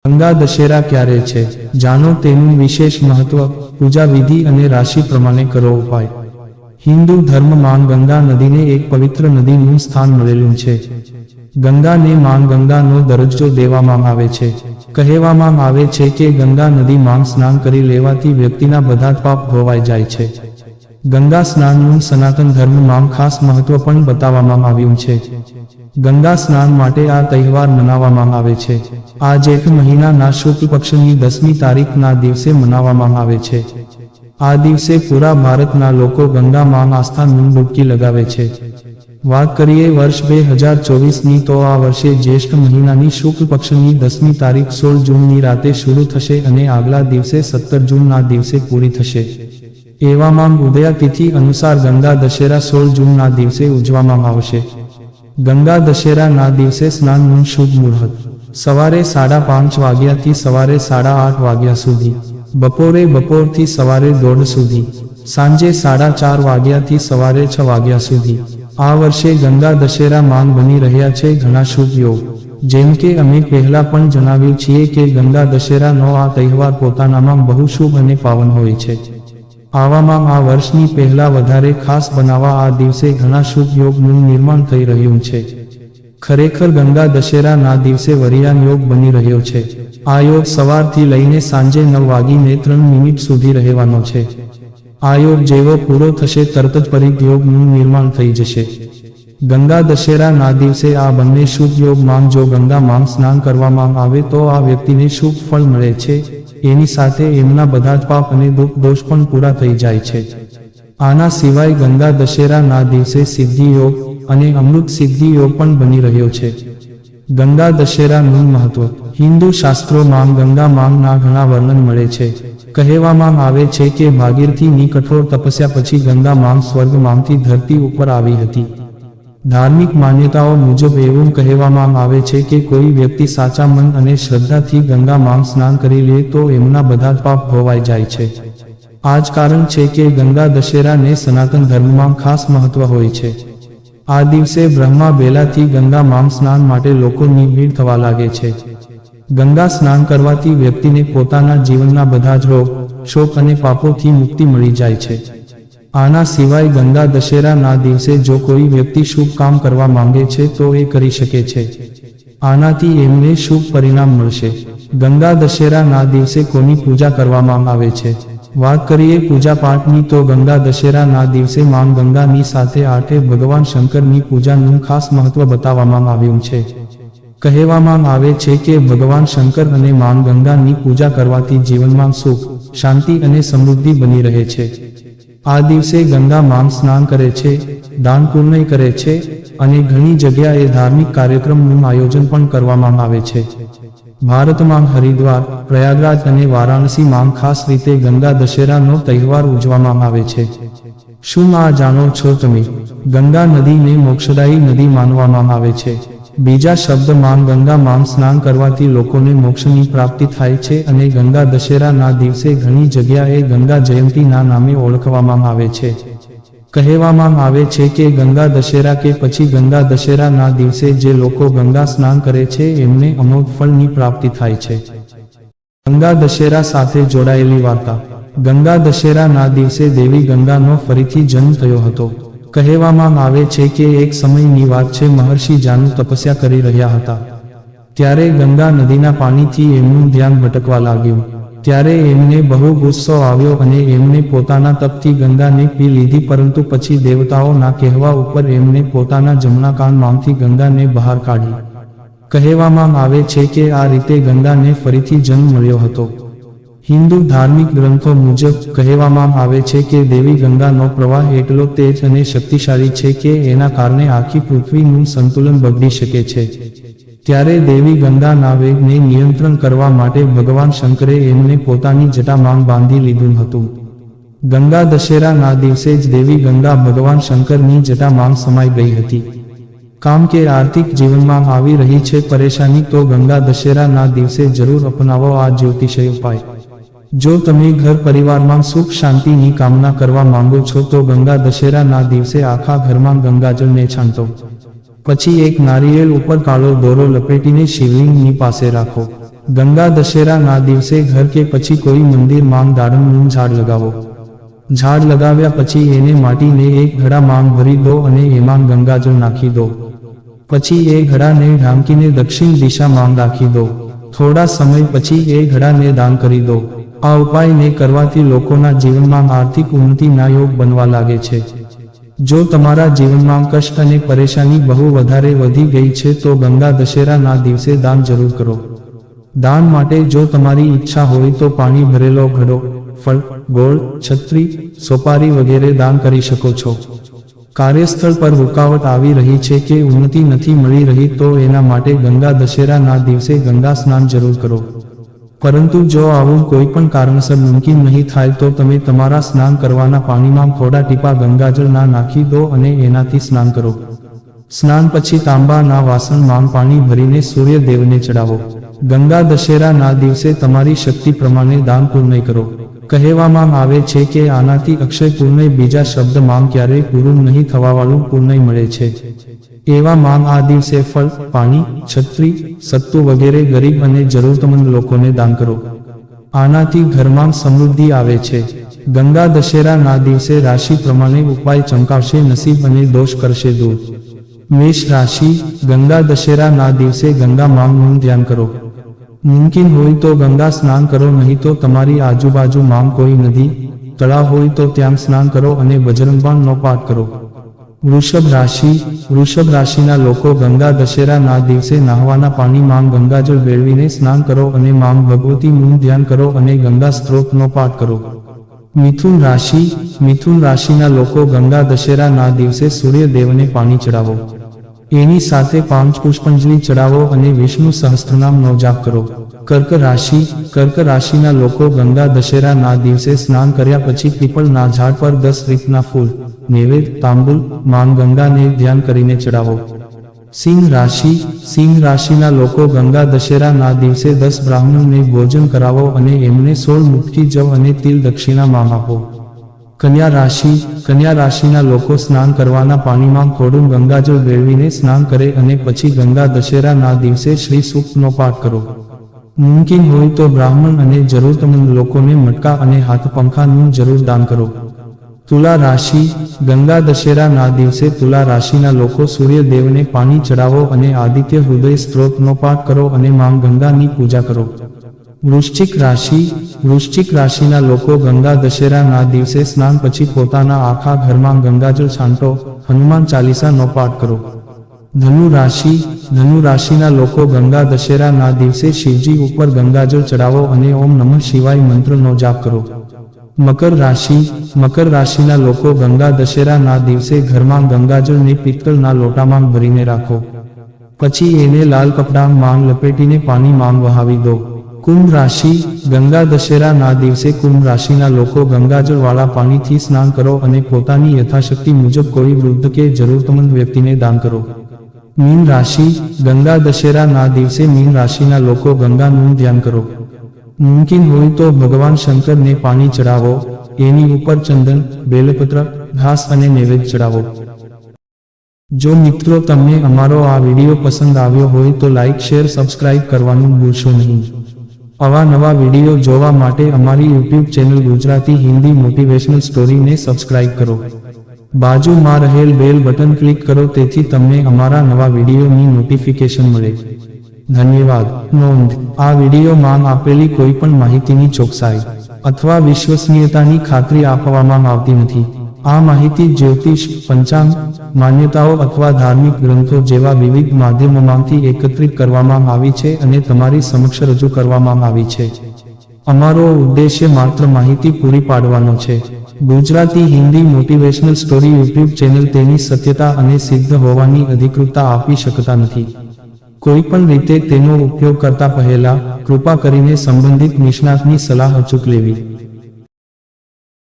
ગંગા દશેરા ક્યારે છે? જાણો તેનું વિશેષ મહત્વ, પૂજા વિધિ અને રાશિ પ્રમાણે કરો ઉપાય. હિન્દુ ધર્મમાં ગંગા નદીને એક પવિત્ર નદીનું સ્થાન મળેલું છે. ગંગાને માં ગંગાનો દરજ્જો દેવામાં આવે છે. કહેવામાં આવે છે કે ગંગા નદીમાં સ્નાન કરી લેવાથી વ્યક્તિના બધા જ પાપ ધોવાઈ જાય છે. ગંગા સ્નાનનું સનાતન ધર્મમાં ખાસ મહત્વ પણ બતાવવામાં આવ્યું છે. ગંગા સ્નાન માટે આ તહેવાર મનાવવામાં આવે છે. આ જેઠ મહિનાના શુક્લ પક્ષની 10મી તારીખના દિવસે મનાવવામાં આવે છે. આ દિવસે પૂરા ભારતના લોકો ગંગામાં આસ્થાની ડૂબકી લગાવે છે. વાત કરીએ વર્ષ 2024ની તો આ વર્ષે જ્યેષ્ઠ મહિનાની શુક્લ પક્ષની 10મી તારીખ 16 જૂનની રાતે શરૂ થશે અને આગલા દિવસે 17 જૂનના દિવસે પૂરી થશે. એવામાં ઉદયા તિથિ અનુસાર ગંગા દશેરા 16 જૂનના દિવસે ઉજવવામાં આવશે. ગંગા દશેરાના દિવસે સ્નાનનું શુભ મુહૂર્ત સવારે 5:30 વાગ્યાથી સવારે 8:30 વાગ્યા સુધી, બપોરથી સવારે 1:30 સુધી, સાંજે 4:30 વાગ્યાથી સવારે 6 વાગ્યા સુધી. આ વર્ષે ગંગા દશેરા માં બની રહ્યા છે ઘણા શુભ યોગ. જેમ કે અમે પહેલા પણ જણાવ્યું છીએ કે ગંગા દશેરાનો આ તહેવાર પોતાનામાં બહુ શુભ અને પાવન હોય છે. આવામાં આ વર્ષની પહેલા વધારે ખાસ બનાવવા આ દિવસે ઘણા શુભ યોગનું નિર્માણ થઈ રહ્યું છે. ખરેખર ગંગા દશેરાના દિવસે વરિયાન યોગ બની રહ્યો છે. આ યોગ સવારથી લઈને સાંજે 9:03 સુધી રહેવાનો છે. આ યોગ જેવો પૂરો થશે તરત જ પરિઘ યોગનું નિર્માણ થઈ જશે. ગંગા દશેરાના દિવસે આ બંને શુભ યોગમાં જો ગંગામાં સ્નાન કરવામાં આવે તો આ વ્યક્તિને શુભ ફળ મળે છે. એની સાથે એમના બધા જ પાપ અને દુઃખ દોષ પણ પૂરા થઈ જાય છે. આના સિવાય ગંગા દશેરાના દિવસે સિદ્ધિ યોગ અને અમૃત સિદ્ધિ યોગ પણ બની રહ્યો છે. ગંગા દશેરાનું મહત્વ હિન્દુ શાસ્ત્રોમાં ગંગા માંના ઘણા વર્ણન મળે છે. કહેવામાં આવે છે કે ભાગીરથીની કઠોર તપસ્યા પછી ગંગા માં સ્વર્ગમાંથી ધરતી ઉપર આવી હતી. ધાર્મિક માન્યતાઓ મુજબ એવું કહેવામાં આવે છે કે કોઈ વ્યક્તિ સાચા મન અને શ્રદ્ધાથી ગંગા માં સ્નાન કરી લે તો એમના બધા જ પાપ ધોવાઈ જાય છે. આ જ કારણ છે કે ગંગા દશેરાને સનાતન ધર્મમાં ખાસ મહત્વ હોય છે. આ દિવસે બ્રહ્મા બેલાથી ગંગા માં સ્નાન માટે લોકોની ભીડ થવા લાગે છે. ગંગા સ્નાન કરવાથી વ્યક્તિને પોતાના જીવનના બધા જ રોગ, શોક અને પાપોથી મુક્તિ મળી જાય છે. આના સિવાય ગંગા દશેરાના દિવસે જો કોઈ વ્યક્તિ શુભ કામ કરવા માંગે છે તો એ કરી શકે છે. આનાથી એમને શુભ પરિણામ મળશે. ગંગા દશેરાના દિવસે કોની પૂજા કરવામાં આવે છે? વાત કરીએ પૂજા પાઠની તો ગંગા દશેરાના દિવસે માં ગંગાની સાથે આઠે ભગવાન શંકરની પૂજાનું ખાસ મહત્વ બતાવવામાં આવ્યું છે. કહેવામાં આવે છે કે ભગવાન શંકર અને માં ગંગાની પૂજા કરવાથી જીવનમાં સુખ, શાંતિ અને સમૃદ્ધિ બની રહે છે. આ દિવસે ગંગા માં સ્નાન કરે છે, દાન પુણ્ય કરે છે અને ઘણી જગ્યાએ ધાર્મિક કાર્યક્રમનું આયોજન પણ કરવામાં આવે છે. ભારતમાં હરિદ્વાર, પ્રયાગરાજ અને વારાણસીમાં ખાસ રીતે ગંગા દશેરાનો તહેવાર ઉજવવામાં આવે છે. શું આ જાણો છો તમે? ગંગા નદીને મોક્ષદાયી નદી માનવામાં આવે છે. બીજા શબ્દમાં ગંગા માં સ્નાન કરવાથી લોકોને મોક્ષની પ્રાપ્તિ થાય છે અને ગંગા દશેરાના દિવસે ઘણી જગ્યાએ ગંગા જયંતીના નામે ઓળખવામાં આવે છે. કહેવામાં આવે છે કે ગંગા દશેરા કે પછી ગંગા દશેરાના દિવસે જે લોકો ગંગા સ્નાન કરે છે એમને અમોઘ ફળની પ્રાપ્તિ થાય છે. ગંગા દશેરા સાથે જોડાયેલી વાર્તા ગંગા દશેરાના દિવસે દેવી ગંગાનો ફરીથી જન્મ થયો હતો. કહેવામાં આવે છે કે એક સમયની વાત છે, મહર્ષિ જાનુ તપસ્યા કરી રહ્યા હતા. ત્યારે ગંગા નદીના પાણીથી એમનું ધ્યાન ભટકવા લાગ્યું. ત્યારે એમને બહુ ગુસ્સો આવ્યો અને એમને પોતાના તપથી ગંગાને પી લીધી, પરંતુ પછી દેવતાઓના કહેવા ઉપર એમને પોતાના જમણા કાનમાંથી ગંગાને બહાર કાઢી. કહેવામાં આવે છે કે આ રીતે ગંગાને ફરીથી જન્મ મળ્યો હતો. હિન્દુ ધાર્મિક ગ્રંથો મુજબ કહેવામાં આવે છે કે દેવી ગંગાનો પ્રવાહ એટલો તેજ અને શક્તિશાળી છે કે એના કારણે આખી પૃથ્વીનું સંતુલન બગડી શકે છે. ત્યારે દેવી ગંગાના વેગને નિયંત્રણ કરવા માટે ભગવાન શંકરે એમને પોતાની જટામાં બાંધી લીધું હતું. ગંગા દશેરાના દિવસે જ દેવી ગંગા ભગવાન શંકરની જટામાં સમાઈ ગઈ હતી. કામ કે આર્થિક જીવનમાં આવી રહી છે પરેશાની તો ગંગા દશેરાના દિવસે જરૂર અપનાવો આ જ્યોતિષય ઉપાય. જો તમે ઘર પરિવારમાં સુખ શાંતિની કામના કરવા માંગો છો તો ગંગા દશેરાના દિવસે આખા ઘરમાં ગંગાજળને છાંટો. પછી એક નારિયેળ ઉપર કાળો દોરો લપેટીને શિવલિંગની પાસે રાખો. ગંગા દશેરાના દિવસે ઘર કે પછી કોઈ મંદિરમાં દાડમનું ઝાડ લગાવો. ઝાડ લગાવ્યા પછી એને માટીને એક ઘડામાં ભરી દો અને એમાં ગંગાજળ નાખી દો. પછી એ ઘડાને ઢાંકીને દક્ષિણ દિશામાં રાખી દો. થોડા સમય પછી એ ઘડાને દાન કરી દો. આ ઉપાયને કરવાથી લોકોના જીવનમાં આર્થિક ઉન્નતિના યોગ બનવા લાગે છે. જો તમારા જીવનમાં કષ્ટ અને પરેશાની બહુ વધારે વધી ગઈ છે તો ગંગા દશેરાના દિવસે દાન જરૂર કરો. દાન માટે જો તમારી ઈચ્છા હોય તો પાણી ભરેલો ઘડો, ફળ, ગોળ, છત્રી, સોપારી વગેરે દાન કરી શકો છો. કાર્યસ્થળ પર રૂકાવટ આવી રહી છે કે ઉન્નતિ નથી મળી રહી તો એના માટે ગંગા દશેરાના દિવસે ગંગા સ્નાન જરૂર કરો. પરંતુ જો આવું કોઈ પણ કારણસર મુમકિન નહીં થાય તો તમે તમારા સ્નાન કરવાના પાણીમાં થોડા ટીપા ગંગાજળના નાખી દો અને એનાથી સ્નાન કરો. સ્નાન પછી તાંબાના વાસણમાં પાણી ભરીને સૂર્યદેવને ચડાવો. ગંગા દશેરાના દિવસે તમારી શક્તિ પ્રમાણે દાન પૂર્ણ કરો. કહેવામાં આવે છે કે આનાથી અક્ષય પૂર્ણ બીજા શબ્દમાં ક્યારેય પૂરું નહીં થવાવાળું પૂર્ણ મળે છે. એવામાં આ દિવસે ફળ, પાણી, છત્રી, સત્તુ વગેરે ગરીબ અને જરૂરતમંદ લોકોને દાન કરો. આનાથી ઘરમાં સમૃદ્ધિ આવે છે. ગંગા દશેરાના દિવસે રાશિ પ્રમાણે ઉપાય ચમકાવશે નસીબ અને દોષ કરશે દૂર. મેષ રાશિ. ગંગા દશેરાના દિવસે ગંગા માનું ધ્યાન કરો. મુમકિન હોય તો ગંગા સ્નાન કરો, નહીં તો તમારી આજુબાજુમાં કોઈ નદી, તળાવ હોય તો ત્યાં સ્નાન કરો અને બજરંગબાણનો પાઠ કરો. વૃષભ રાશિ. વૃષભ રાશિના લોકો ગંગા દશેરાના દિવસે નહાવાના પાણીમાં ગંગાજળ ભેળવીને સ્નાન કરો અને માં ભગવતીનું ધ્યાન કરો અને ગંગા સ્ત્રોતનો પાઠ કરો. મિથુન રાશિ. મિથુન રાશિના લોકો ગંગા દશેરાના દિવસે સૂર્યદેવને પાણી ચડાવો. એની સાથે 5 પુષ્પાંજલિ ચડાવો અને વિષ્ણુ સહસ્ત્રનામનો જાપ કરો. કર્ક રાશિ. કર્ક રાશિના લોકો ગંગા દશેરાના દિવસે સ્નાન કર્યા પછી પીપળના ઝાડ પર 10 રીતના ફૂલ, નૈવેદ, તાંબુલ, માં ગંગાને ધ્યાન કરીને ચડાવો. સિંહ રાશિ. સિંહ રાશિના લોકો ગંગા દશેરાના દિવસે 10 બ્રાહ્મણને ભોજન કરાવો અને એમને 16 મુઠ્ઠી જવ અને તિલ દક્ષિણામાં આપો. કન્યા રાશિ. કન્યા રાશિના લોકો સ્નાન કરવાના પાણીમાં થોડું ગંગાજળ ભેળવીને સ્નાન કરે અને પછી ગંગા દશેરાના દિવસે શ્રી સૂક્તનો પાઠ કરો. મુમકિન હોય તો બ્રાહ્મણ અને જરૂરતમંદ લોકોને મટકા અને હાથપંખાનું જરૂર દાન કરો. તુલા રાશિ. ગંગા દશેરાના દિવસે તુલા રાશિના લોકો સૂર્યદેવને પાણી ચડાવો અને આદિત્ય હૃદય સ્ત્રોતનો પાઠ કરો અને માં ગંગાની પૂજા કરો. વૃશ્ચિક રાશિ. વૃશ્ચિક રાશિના લોકો ગંગા દશેરાના દિવસે સ્નાન પછી પોતાના આખા ઘરમાં ગંગાજળ છાંટો, હનુમાન ચાલીસાનો પાઠ કરો. ધનુ રાશિ. ધનુ રાશિના લોકો ગંગા દશેરાના દિવસે શિવજી ઉપર ગંગાજળ ચડાવો અને ઓમ નમઃ શિવાય મંત્રનો જાપ કરો. મકર રાશિ. મકર રાશિના લોકો ગંગા દશેરાના દિવસે ઘરમાં ગંગાજળને પિત્તળના લોટામાં ભરીને રાખો. પછી એને લાલ કપડામાં લપેટીને પાણીમાં વહાવી દો. કુંભ રાશિ. ગંગા દશેરાના દિવસે કુંભ રાશિના લોકો ગંગાજળવાળા પાણીથી સ્નાન કરો અને પોતાની યથાશક્તિ મુજબ કોઈ વૃદ્ધ કે જરૂરતમંદ વ્યક્તિને દાન કરો. મીન રાશિ. ગંગા દશેરાના દિવસે મીન રાશિના લોકો ગંગાનું ધ્યાન કરો. મુમકિન હોય તો ભગવાન શંકરને પાણી ચડાવો, એની ઉપર ચંદન, બેલપત્ર, ઘાસ અને નૈવેદ્ય ચડાવો. જો મિત્રો તમને અમારો આ વિડીયો પસંદ આવ્યો હોય તો લાઈક, શેર, સબસ્ક્રાઇબ કરવાનું ભૂલશો નહીં. આવા નવા વિડીયો જોવા માટે અમારી YouTube channel Gujarati Hindi motivational સ્ટોરીને સબસ્ક્રાઇબ કરો. બાજુમાં રહેલ બેલ બટન ક્લિક કરો તેથી તમને અમારા નવા વિડીયોની નોટિફિકેશન મળે. ધન્યવાદ. નોંધ: આ વિડીયોમાં આપેલી કોઈ પણ માહિતીની ચોકસાઈ અથવા વિશ્વસનીયતાની ખાતરી આપવામાં આવતી નથી. આ માહિતી જ્યોતિષ, પંચાંગ, માન્યતાઓ અથવા ધાર્મિક ગ્રંથો જેવા વિવિધ માધ્યમોમાંથી એકત્રિત કરવામાં આવી છે અને તમારી સમક્ષ રજૂ કરવામાં આવી છે. અમારો ઉદ્દેશ્ય માત્ર માહિતી પૂરી પાડવાનો છે. Gujarati Hindi motivational story YouTube channel તેની સત્યતા અને સિદ્ધ હોવાની અધિકૃતતા આપી શકતા નથી. કોઈ પણ રીતે તેનો ઉપયોગ કરતા પહેલા કૃપા કરીને સંબંધિત નિષ્ણાતની સલાહ અચૂક લેવી.